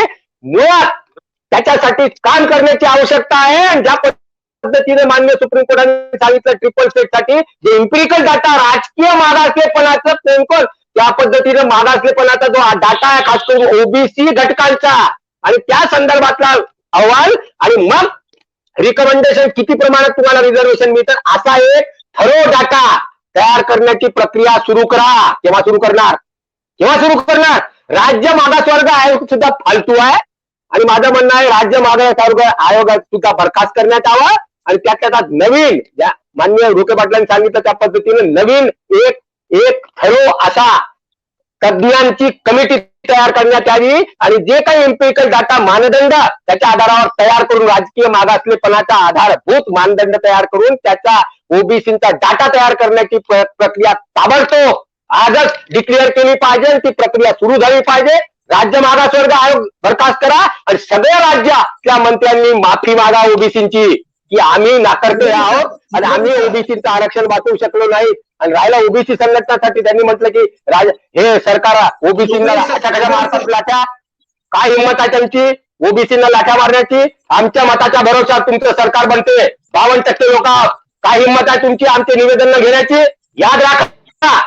मुळात त्याच्यासाठी काम करण्याची आवश्यकता आहे. आणि ज्या पद्धतीने मान्य सुप्रीम कोर्टाने सांगितलं ट्रिपल स्टेट साठी जे इम्पिरिकल डाटा राजकीय मागासलेपणाचं कोण त्या पद्धतीने मागासलेपणाचा जो डाटा आहे खास करून ओबीसी घटकांचा आणि त्या संदर्भातला अहवाल आणि मग रिकमेंडेशन किती प्रमाणात तुम्हाला रिझर्वेशन मिळतं असा एक थरो डाटा तयार करण्याची प्रक्रिया सुरू करा. केव्हा सुरू करणार? राज्य मागासवर्ग आयोग सुद्धा फालतू आहे आणि माझं म्हणणं आहे राज्य मागासवर्ग आयोग सुद्धा बरखास्त करण्यात यावा आणि त्यात नवीन ज्या माननीय रोके पाटलांनी सांगितलं त्या पद्धतीने नवीन एक थरो असा तज्ञांची कमिटी तयार करण्यात यावी आणि जे काही एम्पिरिकल डाटा मानदंड त्याच्या आधारावर तयार करून राजकीय मागासलेपणाचा आधारभूत मानदंड तयार करून त्याचा ओबीसीचा डाटा तयार करण्याची प्रक्रिया ताबडतोब आजच डिक्लेअर केली पाहिजे आणि ती प्रक्रिया सुरू झाली पाहिजे. राज्य मागासवर्ग आयोग बरखास्त करा आणि सगळ्या राज्यातल्या मंत्र्यांनी माफी मागा ओबीसीची की आम्ही नाकारते आहोत आणि आम्ही ओबीसीचं आरक्षण वाचवू शकलो नाही. आणि राहिला ओबीसी संघटनासाठी त्यांनी म्हटलं की हे सरकार ओबीसीला अशा कशा मारतात लाट्या, काय हिंमत आहे त्यांची? ओबीसीला लाठ्या मारण्याची? आमच्या मताच्या भरोशावर तुमचं सरकार बनते. 52% लोक काय हिंमत आहे तुमची आमचे निवेदन घेण्याची? याद राखा,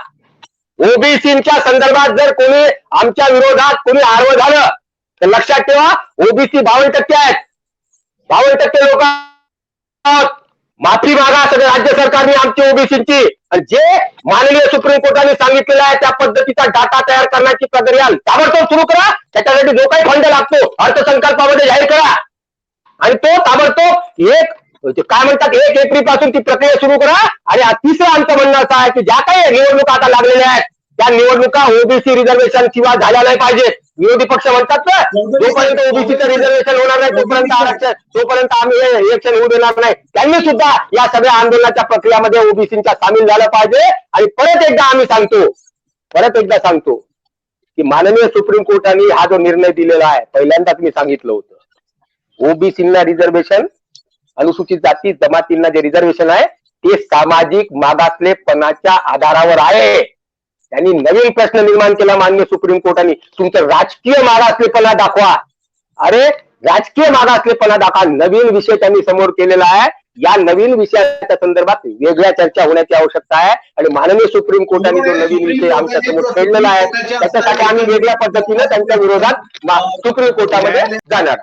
ओबीसीच्या संदर्भात जर कोणी आमच्या विरोधात कोणी आडवं झालं तर लक्षात ठेवा, ओबीसी 52% आहेत. 52% लोक माफी मागा सगळं राज्य सरकारने आमची ओबीसीची. आणि जे माननीय सुप्रीम कोर्टाने सांगितलेलं आहे त्या पद्धतीचा डाटा तयार करण्याची प्रक्रिया ताबडतोब सुरू करा. त्याच्यासाठी जो काही फंड लागतो अर्थसंकल्पामध्ये जाहीर करा आणि तो ताबडतोब काय म्हणतात 1 एप्रिल पासून ती प्रक्रिया सुरू करा. आणि तिसरं आमचं म्हणणं असं आहे की ज्या काही निवडणुका आता लागलेल्या आहेत त्या निवडणुका ओबीसी रिझर्वेशन शिवाय झाल्या नाही पाहिजेत. विरोधी पक्ष म्हणतात ना, जोपर्यंत ओबीसीचं रिझर्वेशन होणार नाही तोपर्यंत आरक्षण, तोपर्यंत आम्ही हे इलेक्शन होऊ देणार नाही. त्यांनी सुद्धा या सगळ्या आंदोलनाच्या प्रक्रियामध्ये ओबीसीच्या सामील झालं पाहिजे. आणि परत एकदा सांगतो की माननीय सुप्रीम कोर्टाने हा जो निर्णय दिलेला आहे, पहिल्यांदाच मी सांगितलं होतं, ओबीसींना रिझर्वेशन, अनुसूचित जाती जमातींना जे रिझर्वेशन आहे ते सामाजिक मागासलेपणाच्या आधारावर आहे. त्यांनी नवीन प्रश्न निर्माण केला माननीय सुप्रीम कोर्टाने, तुमचं राजकीय मागासलेपणा दाखवा. अरे राजकीय मागासलेपणा दाखवा, नवीन विषय त्यांनी समोर केलेला आहे. या नवीन विषयाच्या संदर्भात वेगळ्या चर्चा होण्याची आवश्यकता आहे. आणि माननीय सुप्रीम कोर्टाने जो नवीन विषय आमच्या समोर खेळलेला आहे त्याच्यासाठी आम्ही वेगळ्या पद्धतीने त्यांच्या विरोधात सुप्रीम कोर्टामध्ये जाणार.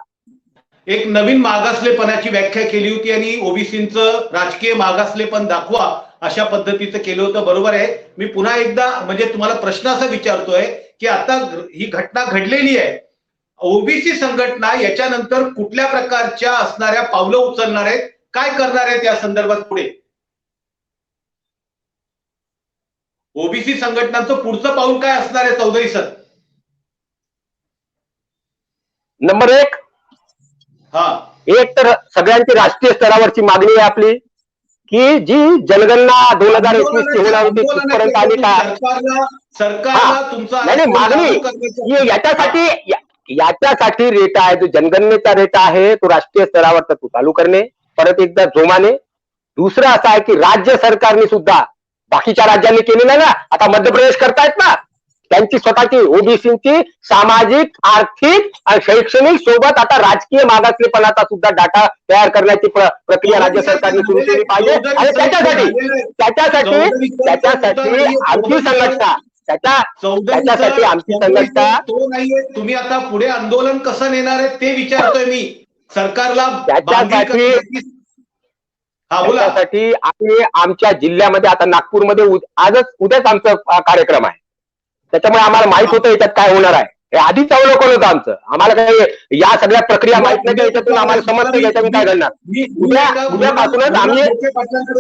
एक नवीन मागासलेपणाची व्याख्या केली होती आणि ओबीसीचं राजकीय मागासलेपण दाखवा अशा पद्धतीचं केलं होतं. बरोबर आहे. मी पुन्हा एकदा म्हणजे तुम्हाला प्रश्न असा विचारतोय की आता ही घटना घडलेली आहे, ओबीसी संघटना याच्यानंतर कुठल्या प्रकारच्या असणाऱ्या पावलं उचलणार आहेत, काय करणार आहेत या संदर्भात पुढे? ओबीसी संघटनांचं पुढचं पाऊल काय असणार आहे चौधरी सर? नंबर एक तर सगळ्यांची राष्ट्रीय स्तरावरची मागणी आहे आपली की जी जनगणना 2021 ची होणार होती तिथपर्यंत आली का? नाही, मागणी याच्यासाठी रेटा आहे, जो जनगणनेचा रेटा आहे तो राष्ट्रीय स्तरावर तो चालू करणे परत एकदा जोमाने. दुसरं असं आहे की राज्य सरकारने सुद्धा, बाकीच्या राज्यांनी केलेलं ना, आता मध्य प्रदेश करतायत ना, त्यांची स्वतःची ओबीसीची सामाजिक, आर्थिक आणि शैक्षणिक सोबत आता राजकीय मागासलेपणाचा सुद्धा डाटा तयार करण्याची प्रक्रिया राज्य सरकारने सुरू केली पाहिजे. आणि त्याच्यासाठी आमची संघटना तो नाहीये. तुम्ही आता पुढे आंदोलन कसं नेणार आहे ते विचारतोय मी सरकारला. त्याच्यासाठी आम्ही आमच्या जिल्ह्यामध्ये आता नागपूरमध्ये उद्याच आमचा कार्यक्रम आहे, त्याच्यामुळे आम्हाला माहित होतं याच्यात काय होणार आहे. हे आधीच अवलोकन होतं आमचं. आम्हाला काही या सगळ्या प्रक्रिया माहित नाही, याच्यातून आम्हाला समजतं याच्यातून काय घडणार. उद्यापासूनच आम्ही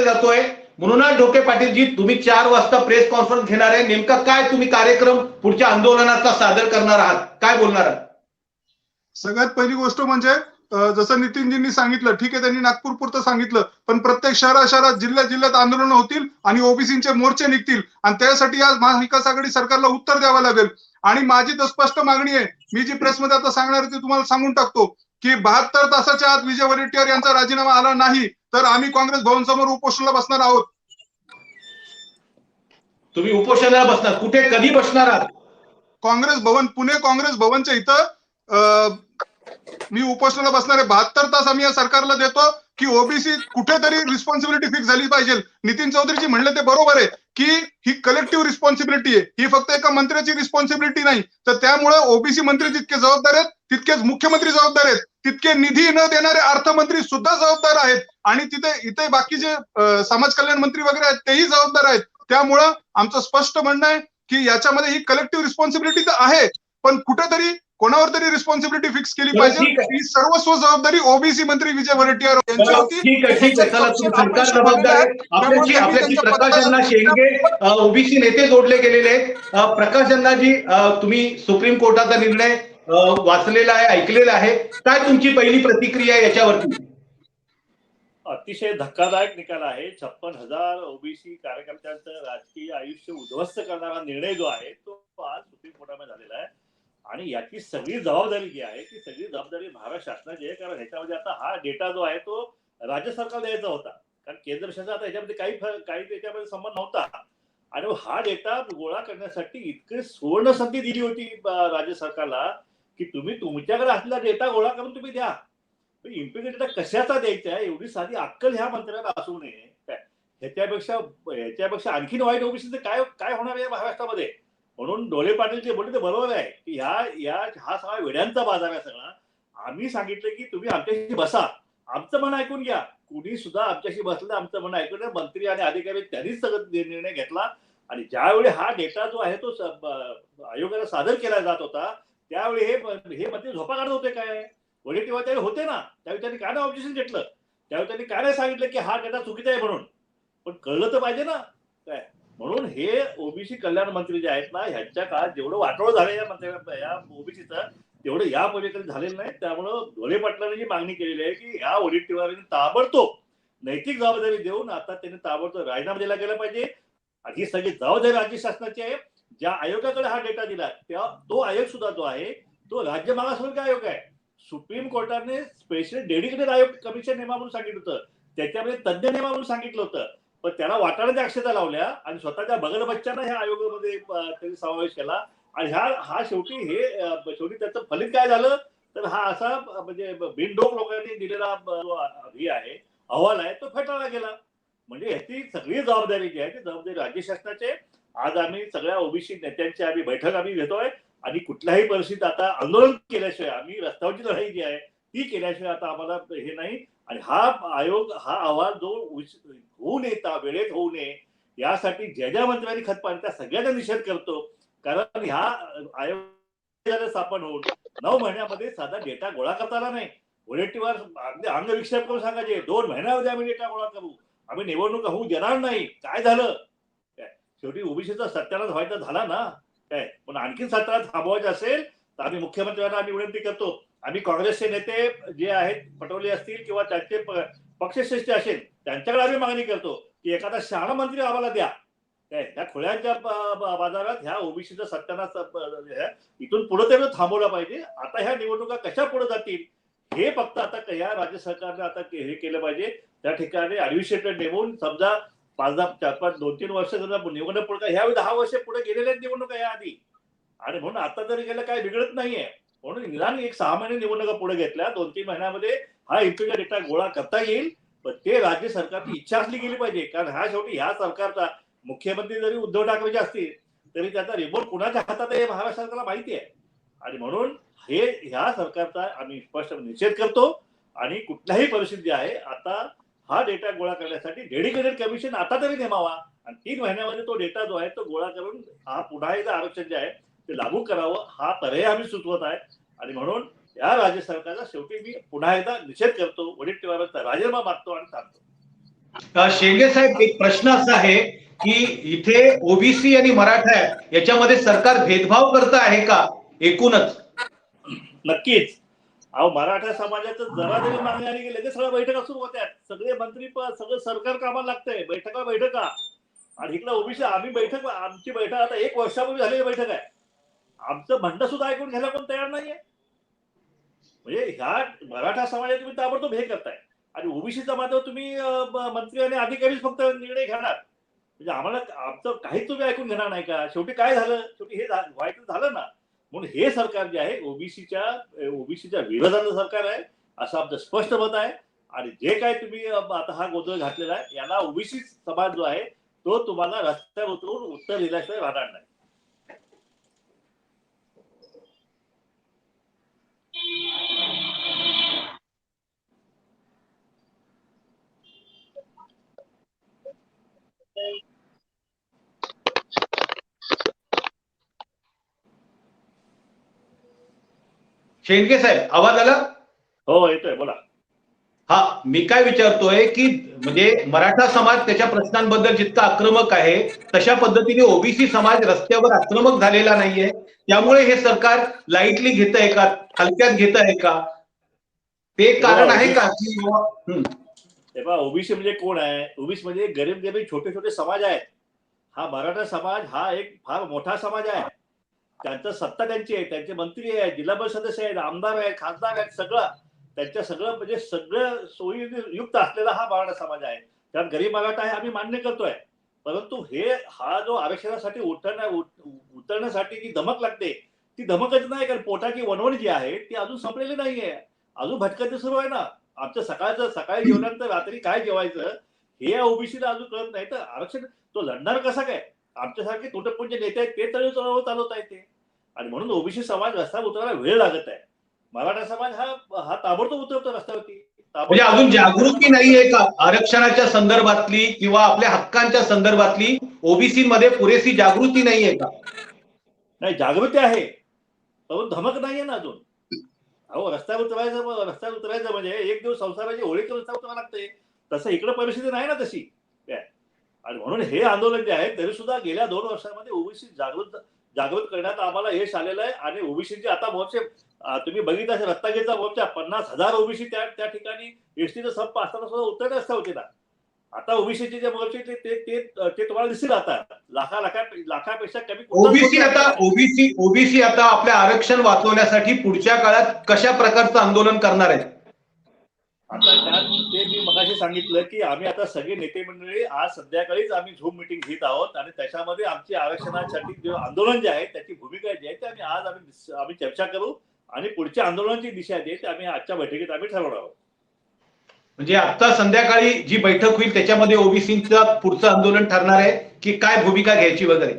जातोय. म्हणूनच ढोके पाटीलजी, तुम्ही 4 वाजता प्रेस कॉन्फरन्स घेणार आहे. नेमका काय तुम्ही कार्यक्रम पुढच्या आंदोलनाचा सादर करणार आहात, काय बोलणार आहात? सगळ्यात पहिली गोष्ट म्हणजे जसं नितीनजींनी सांगितलं, ठीक आहे, त्यांनी नागपूर पुरतं सांगितलं, पण प्रत्येक शहरात जिल्ह्यात आंदोलन होतील आणि ओबीसीचे मोर्चे निघतील. आणि त्यासाठी आज महाविकास आघाडी सरकारला उत्तर द्यावं लागेल. आणि माझी तर स्पष्ट मागणी आहे, मी जी प्रेसमध्ये आता सांगणार आहे ती तुम्हाला सांगून टाकतो की 72 तासाच्या आत विजय वडेट्टीवार यांचा राजीनामा आला नाही तर आम्ही काँग्रेस भवन समोर उपोषणाला बसणार आहोत. तुम्ही उपोषणाला बसणार? कुठे, कधी बसणार आहात? काँग्रेस भवन, पुणे काँग्रेस भवनच्या इथं मी उपोषणाला बसणार आहे. 72 तास आम्ही या सरकारला देतो की ओबीसी कुठेतरी रिस्पॉन्सिबिलिटी फिक्स झाली पाहिजे. नितीन चौधरीजी म्हणले ते बरोबर आहे की ही कलेक्टिव्ह रिस्पॉन्सिबिलिटी आहे, ही फक्त एका मंत्र्याची रिस्पॉन्सिबिलिटी नाही. तर त्यामुळे ओबीसी मंत्री जितके जबाबदार आहेत तितकेच मुख्यमंत्री जबाबदार आहेत, तितके निधी न देणारे अर्थमंत्री सुद्धा जबाबदार आहेत आणि इथे बाकीचे समाज कल्याण मंत्री वगैरे आहेत तेही जबाबदार आहेत. त्यामुळं आमचं स्पष्ट म्हणणं आहे की याच्यामध्ये ही कलेक्टिव्ह रिस्पॉन्सिबिलिटी तर आहे, पण कुठेतरी कोणावर तरी रिस्पॉन्सिबिलिटी फिक्स केली पाहिजे. ही सर्वस्व जबाबदारी ओबीसी मंत्री विजय वडेट्टीवार यांची होती. प्रकाश शेंगे ओबीसी नेते जोडले गेलेले आहेत. प्रकाश अण्णाजी, तुम्ही सुप्रीम कोर्टाचा निर्णय वाचलेला आहे, ऐकलेला आहे, काय तुमची पहिली प्रतिक्रिया याच्यावरती? अतिशय धक्कादायक निकाल आहे. 56,000 ओबीसी कार्यकर्त्यांचं राजकीय आयुष्य उद्ध्वस्त करणारा निर्णय जो आहे तो आज सुप्रीम कोर्टामध्ये झालेला आहे. आणि याची सगळी जबाबदारी जी आहे ती सगळी जबाबदारी महाराष्ट्र शासनाची आहे. कारण ह्याच्यामध्ये आता हा डेटा जो आहे तो राज्य सरकार द्यायचा होता, कारण केंद्र शासन आता ह्याच्यामध्ये काही त्याच्यामध्ये संबंध नव्हता. आणि हा डेटा गोळा करण्यासाठी इतकी सुवर्ण संधी दिली होती राज्य सरकारला की तुम्ही तुमच्याकडे असलेला डेटा गोळा करून तुम्ही द्या. इम्प्लिमेंट डेटा कशाचा द्यायचा आहे एवढी साधी अक्कल ह्या मंत्र्याला असू नये. ह्याच्यापेक्षा आणखीन वाईट ओबीसीचं काय काय होणार आहे महाराष्ट्रामध्ये. म्हणून डोळे पाटील जे बोलले ते बरोबर आहे की हा सगळा वेड्यांचा बाजार आहे सगळा. आम्ही सांगितलं की तुम्ही आमच्याशी बसा, आमचं मन ऐकून घ्या. कुणी सुद्धा आमच्याशी बसलं आमचं मन ऐकून घ्या. मंत्री आणि अधिकारी त्यांनीच सगळं निर्णय घेतला. आणि ज्यावेळी हा डेटा जो आहे तो आयोगाला सादर केला जात होता त्यावेळी हे मंत्री झोपा काढत होते काय. वडेट्टीवार त्यावेळी होते ना, त्यावेळी त्यांनी काय नाही ऑब्जेक्शन घेतलं, त्यावेळी त्यांनी काय नाही सांगितलं की हा डेटा चुकीचा आहे म्हणून. पण कळलं तर पाहिजे ना काय. म्हणून हे ओबीसी कल्याण मंत्री जे आहेत ना ह्यांच्या काळात जेवढं वाटोळ झालं या ओबीसीचं तेवढं या पलीकडे झालेलं नाही. त्यामुळं ढोले पाटलांनी जी मागणी केलेली आहे की ह्या वडेट्टीवारांनी ताबडतोब नैतिक जबाबदारी देऊन आता त्यांनी ताबडतोब राजीनामा दिला गेला पाहिजे. आणि ही सगळी जबाबदारी राज्य शासनाची आहे. ज्या आयोगाकडे हा डेटा दिला तो आयोग सुद्धा जो आहे तो राज्य मागासवर्ग आयोग आहे. सुप्रीम कोर्टाने स्पेशल डेडिकेटेड आयोग कमिशन नेमा म्हणून सांगितलं होतं, त्याच्यामध्ये तज्ञ नेमा म्हणून सांगितलं होतं. पण त्याला वाटाण्याच्या अक्षता लावल्या आणि स्वतःच्या बगल बच्चांना ह्या आयोगामध्ये त्यांनी समावेश केला. आणि शेवटी त्याचं फलित काय झालं तर हा असा म्हणजे बिनडोक लोकांनी दिलेला हे आहे अहवाल आहे तो फेटाळला गेला. म्हणजे ह्याची सगळी जबाबदारी जी आहे ती जबाबदारी राज्य शासनाची आहे. आज आम्ही सगळ्या ओबीसी नेत्यांची बैठक घेतोय आणि कुठल्याही परिस्थितीत आता आंदोलन केल्याशिवाय आम्ही रस्त्यावरची लढाई जी आहे ती केल्याशिवाय आता आम्हाला हे नाही. आणि हा अहवाल जो होऊ नये वेळेत होऊ नये यासाठी ज्या मंत्र्यांनी खत पाडलं त्या सगळ्यांचा निषेध करतो. कारण ह्या आयोग स्थापन होऊन 9 महिन्यामध्ये साधा डेटा गोळा करता आला नाही. वडेट्टीवार अंग विक्षेप करून सांगायचे 2 महिन्यामध्ये आम्ही डेटा गोळा करू, आम्ही निवडणूक होऊ देणार नाही. काय झालं शेवटी ओबीसीचा सत्यानाश व्हायचा झाला ना काय. पण आणखीन सत्यानाश थांबवायचं असेल तर आम्ही मुख्यमंत्र्यांना आम्ही विनंती करतो. आम्ही काँग्रेसचे नेते जे आहेत पटोले असतील किंवा त्यांचे पक्षश्रेष्ठ असेल त्यांच्याकडे आम्ही मागणी करतो की एखादा शहाणा मंत्री आम्हाला द्या. ह्या खोळ्यांच्या बाजारात ह्या ओबीसीचा सत्यानाश इथून पुढे तरी थांबवला पाहिजे. आता ह्या निवडणुका कशा पुढे जातील हे फक्त आता या राज्य सरकारने आता हे केलं पाहिजे. त्या ठिकाणी ऍडमिनिस्ट्रेटर नेमून समजा 5-4-5 2-3 वर्ष निवडणूक पुढे ह्यावेळी 10 वर्ष पुढे गेलेल्या निवडणुका या आधी. आणि म्हणून आता जरी गेलं काही बिघडत नाहीये. म्हणून निदान 6 महिने निवडणुका पुढे घेतल्या 2-3 महिन्यामध्ये हा इम्प्लिमेंट डेटा गोळा करता येईल. पण ते राज्य सरकारची इच्छा असली गेली पाहिजे. कारण शेवटी ह्या सरकारचा मुख्यमंत्री जरी उद्धव ठाकरेचे असतील तरी त्याचा रिमोट कुणाच्या हातात आहे हे महाराष्ट्र सरकारला माहिती आहे. आणि म्हणून ह्या सरकारचा आम्ही स्पष्ट निषेध करतो. आणि कुठल्याही परिस्थिती आहे आता हा डेटा गोळा करण्यासाठी डेडिकेटेड कमिशन आता तरी नेमावा आणि 3 महिन्यामध्ये तो डेटा जो आहे तो गोळा करून हा पुन्हा एकदा आरक्षण जे आहे ते लागू करावं हा पर्याय आम्ही सुचवत आहे. आणि म्हणून या राज्य सरकारचा शेवटी मी पुन्हा एकदा निषेध करतो, वडेट्टीवारांचा राजीनामा मागतो आणि सांगतो. शेंडगे साहेब, एक प्रश्न असा आहे की इथे ओबीसी आणि मराठा याच्यामध्ये सरकार भेदभाव करत आहे का एकूणच. नक्कीच. मराठा समाजाचं जरा जरी मागणी आली की लगेच सगळ्या बैठका सुरू होत्या. सगळे मंत्री सगळं सरकार कामाला लागतंय, बैठका. आणि इकडे ओबीसी आम्ही आमची बैठक आता 1 वर्षापूर्वी झालेली बैठक आहे. आमचं म्हणणं सुद्धा ऐकून घ्यायला कोण तयार नाहीये. म्हणजे ह्या मराठा समाजात तुम्ही ताबडतोब हे करताय आणि ओबीसीचा मात्र तुम्ही मंत्री आणि अधिकारीच फक्त निर्णय घेणार. म्हणजे आम्हाला आमचं काहीच तुम्ही ऐकून घेणार नाही का. शेवटी काय झालं, शेवटी हे व्हायचं झालं ना. म्हणून हे सरकार जे आहे ओबीसीच्या विरोधाचं सरकार आहे असं आमचं स्पष्ट मत आहे. आणि जे काय तुम्ही आता हा गोंधळ घातलेला आहे याला ओबीसी समाज जो आहे तो तुम्हाला रस्त्यावर उतरून उत्तर दिल्याशिवाय राहणार नाही. शेंडगे साहेब, आवाज आला? हो येतोय, बोला. हा, मी काय विचारतोय की म्हणजे मराठा समाज त्याच्या प्रश्नांबद्दल जितका आक्रमक आहे तशा पद्धतीने ओबीसी समाज रस्त्यावर आक्रमक झालेला नाहीये. त्यामुळे हे सरकार लाईटली घेत आहे का, हलक्यात घेत आहे का, ते कारण आहे का की तेव्हा ओबीसी म्हणजे कोण आहे. ओबीसी म्हणजे गरीब छोटे समाज आहेत. हा मराठा समाज हा एक फार मोठा समाज आहे. त्यांचं सत्ता त्यांची आहे, त्यांचे मंत्री आहेत, जिल्हा परिषद सदस्य आहेत, आमदार आहेत, खासदार आहेत, सगळं म्हणजे सगळं सोयी युक्त असलेला हा मराठा समाज आहे. त्यात गरीब मराठा आहे आम्ही मान्य करतोय. परंतु हा जो आरक्षणासाठी उतरण्यासाठी जी धमक लागते ती धमकच नाही, कारण पोटाची वणवण जी आहे ती अजून संपलेली नाहीये, अजून भटकंती सुरू आहे ना. आमचं सकाळी जेवल्यानंतर रात्री काय जेवायचं हे या ओबीसीला अजून कळत नाही. तर आरक्षण तो लढणार कसा काय? आमच्यासारखे तुटपुंजे नेते आहेत ते तरी चालवत आहेत ते. आणि म्हणून ओबीसी समाज रस्त्यावर उतरायला वेळ लागत आहे. मराठा समाज हा ताबडतोब उतरतो रस्त्यावरती. म्हणजे अजून जागृती नाहीये का आरक्षणाच्या संदर्भातली किंवा आपल्या हक्कांच्या संदर्भातली? ओबीसी मध्ये पुरेशी जागृती नाहीये का? नाही, जागृती आहे परंतु धमक नाहीये ना अजून. अहो, रस्त्यावर उतरायचं म्हणजे एक दिवस संसाराची होळी करून रस्त्यावर उतरावं लागते. तसं इकडे परिस्थिती नाही ना तशी. आणि म्हणून हे आंदोलन जे आहे तरी सुद्धा गेल्या 2 वर्षांमध्ये ओबीसी जागृत करण्यात आम्हाला यश आलेलं आहे. आणि ओबीसीचे आता मोर्चे तुम्ही बघितलं असेल, रत्नागिरीचा मोर्चा 50,000 ओबीसी त्या ठिकाणी एसटीचा संप असताना सुद्धा उतरले रस्त्यावर होते ना. आता ओबीसीचे जे मोर्चे ते तुम्हाला दिसतील आता लाखापेक्षा कमी. ओबीसी आता आपल्या आरक्षण वाचवण्यासाठी पुढच्या काळात कशा प्रकारचं आंदोलन करणार आहेत? आता ते मी मगाशी सांगितलं की आम्ही आता सगळे नेते मंडळी आज संध्याकाळीच आम्ही झूम मिटिंग घेत आहोत आणि त्याच्यामध्ये आमची आरक्षणासाठी जे आंदोलन जे आहे त्याची भूमिका जी आहे ते आम्ही चर्चा करू आणि पुढच्या आंदोलनाची दिशा जी आहे ते आम्ही आजच्या बैठकीत आम्ही ठरवणार आहोत. म्हणजे आता संध्याकाळी जी बैठक होईल त्याच्यामध्ये ओबीसीचं पुढचं आंदोलन ठरणार आहे की काय भूमिका घ्यायची वगैरे?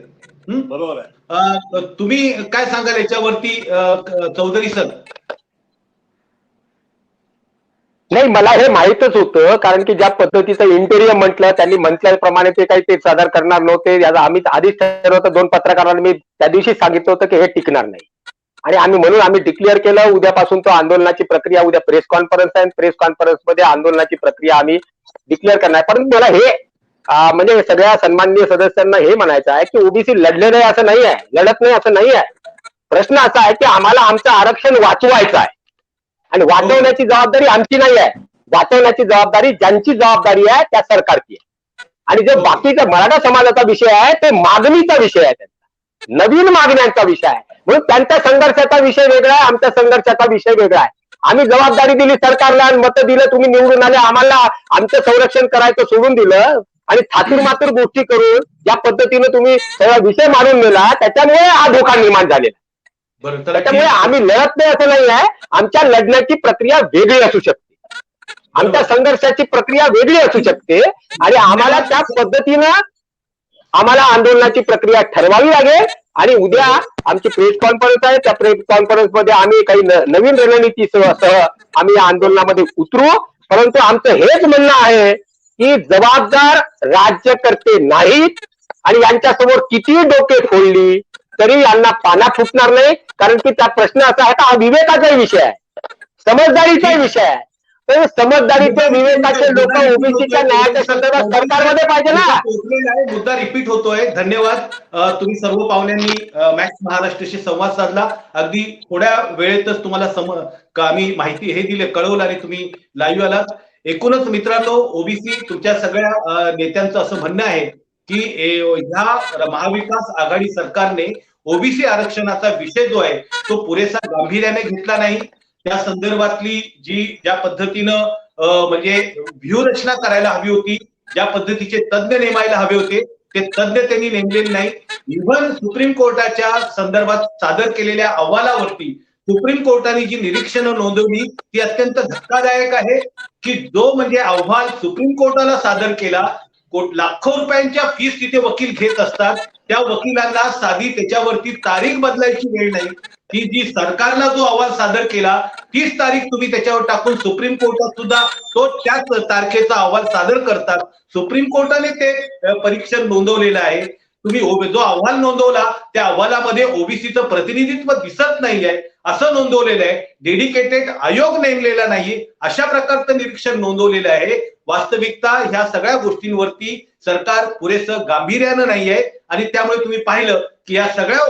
बरोबर आहे. तुम्ही काय सांगाल याच्यावरती चौधरी सर? नाही, मला हे माहितच होतं, कारण की ज्या पद्धतीचं इंटेरियम म्हटलं त्यांनी म्हटल्याप्रमाणे ते काही ते सादर करणार नव्हते. आम्ही आधीच ठरवलं, 2 पत्रकारांना मी त्या दिवशी सांगितलं होतं की हे टिकणार नाही. आणि म्हणून आम्ही डिक्लेअर केलं उद्यापासून तो आंदोलनाची प्रक्रिया, उद्या प्रेस कॉन्फरन्स आहे, प्रेस कॉन्फरन्स मध्ये आंदोलनाची प्रक्रिया आम्ही डिक्लेअर करणार. परंतु मला हे म्हणजे सगळ्या सन्माननीय सदस्यांना हे म्हणायचं आहे की ओबीसी लढले नाही असं नाही आहे, लढत नाही असं नाही आहे. प्रश्न असा आहे की आम्हाला आमचं आरक्षण वाचवायचं आहे आणि वाचवण्याची जबाबदारी आमची नाही आहे. वाचवण्याची जबाबदारी ज्यांची जबाबदारी आहे त्या सरकारची आहे. आणि जे बाकीचा मराठा समाजाचा विषय आहे ते मागणीचा विषय आहे, त्यांचा नवीन मागण्यांचा विषय आहे. म्हणून त्यांच्या संघर्षाचा विषय वेगळा आहे, आमच्या संघर्षाचा विषय वेगळा आहे. आम्ही जबाबदारी दिली सरकारला आणि मतं दिलं, तुम्ही निवडून आले, आम्हाला आमचं संरक्षण करायचं सोडून दिलं आणि थातूर मातूर गोष्टी करून ज्या पद्धतीने तुम्ही सगळा विषय मारून नेला त्याच्यामुळे हा धोका निर्माण झालेला. त्याच्यामुळे आम्ही लढत नाही असं नाही आहे. आमच्या लढण्याची प्रक्रिया वेगळी असू शकते, आमच्या संघर्षाची प्रक्रिया वेगळी असू शकते आणि आम्हाला त्या पद्धतीनं आंदोलनाची प्रक्रिया ठरवावी लागेल. आणि उद्या आमची प्रेस कॉन्फरन्स आहे, त्या प्रेस कॉन्फरन्स मध्ये आम्ही काही नवीन रणनीतीसह आम्ही आंदोलनामध्ये उतरू. परंतु आमचं हेच म्हणणं आहे की जबाबदार राज्यकर्ते नाहीत आणि यांच्यासमोर कितीही डोके फोडली तरी यांना पाना फुटणार नाही. कारण की त्या प्रश्न असा आहे हा विवेकाचा विषय आहे, समजदारीचा विषय आहे. तर समजदारीचे विवेकाचे लोक ओबीसीच्या न्यायाच्या संदर्भात सरकारमध्ये पाहिजे ना. मुद्दा रिपीट होतोय. धन्यवाद. तुम्ही सर्व पाहुण्यांनी मॅक्स महाराष्ट्राशी संवाद साधला. अगदी थोड्या वेळेतच तुम्हाला आम्ही माहिती हे दिले, कळवलं आणि तुम्ही लाईव्ह आलात. एकूणच मित्रांनो, ओबीसी तुमच्या सगळ्या नेत्यांचं असं म्हणणं आहे की ह्या महाविकास आघाडी सरकारने ओबीसी आरक्षणाचा विषय जो आहे तो पुरेसा गांभीर्याने घेतला नाही. त्या संदर्भातली ज्या पद्धतीनं म्हणजे व्यूहरचना करायला हवी होती, ज्या पद्धतीचे तज्ञ नेमायला हवे होते ते तज्ञ त्यांनी नेमलेले नाही. इव्हन सुप्रीम कोर्टाच्या संदर्भात सादर केलेल्या अहवालावरती सुप्रीम कोर्टाने जी निरीक्षणं नोंदवली ती अत्यंत धक्कादायक आहे की जो म्हणजे अहवाल सुप्रीम कोर्टाला सादर केला, लाखो रुपयांच्या फीस तिथे वकील घेत असतात, त्या वकिलांना साधी त्याच्यावरती तारीख बदलायची वेळ नाही. ती जी सरकारला जो अहवाल सादर केला तीच तारीख तुम्ही त्याच्यावर टाकून सुप्रीम कोर्टात सुद्धा तो त्याच तारखेचा अहवाल सादर करतात. सुप्रीम कोर्टाने ते परीक्षण नोंदवलेलं आहे. तुम्ही जो अहवाल नोंदवला त्या अहवालामध्ये ओबीसीचं प्रतिनिधित्व दिसत नाहीये असं नोंदवलेलं आहे. डेडिकेटेड आयोग नेमलेला नाही अशा प्रकारचं निरीक्षण नोंदवलेलं आहे. वास्तविकता ह्या सगळ्या गोष्टींवरती सरकार पुरेसं गांभीर्यानं नाहीये आणि त्यामुळे तुम्ही पाहिलं की या सगळ्या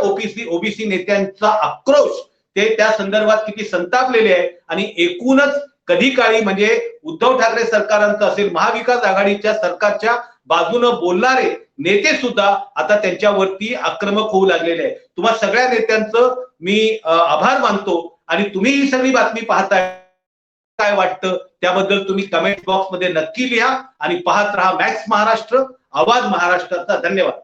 ओबीसी नेत्यांचा आक्रोश ते त्या संदर्भात किती संतापलेले आहे. आणि एकूणच कधी काळी म्हणजे उद्धव ठाकरे सरकारांचं असेल, महाविकास आघाडीच्या सरकारच्या बाजूनं बोलणारे नेते सुद्धा आता त्यांच्यावरती आक्रमक होऊ लागलेले आहे. तुम्हा सगळ्या नेत्यांचं मी आभार मानतो आणि तुम्ही ही सगळी बातमी पाहताय. काय वाटतं त्याबद्दल तुम्ही कमेंट बॉक्स मध्ये नक्की लिहा आणि पाहत राहा मॅक्स महाराष्ट्र, आवाज महाराष्ट्राचा. धन्यवाद.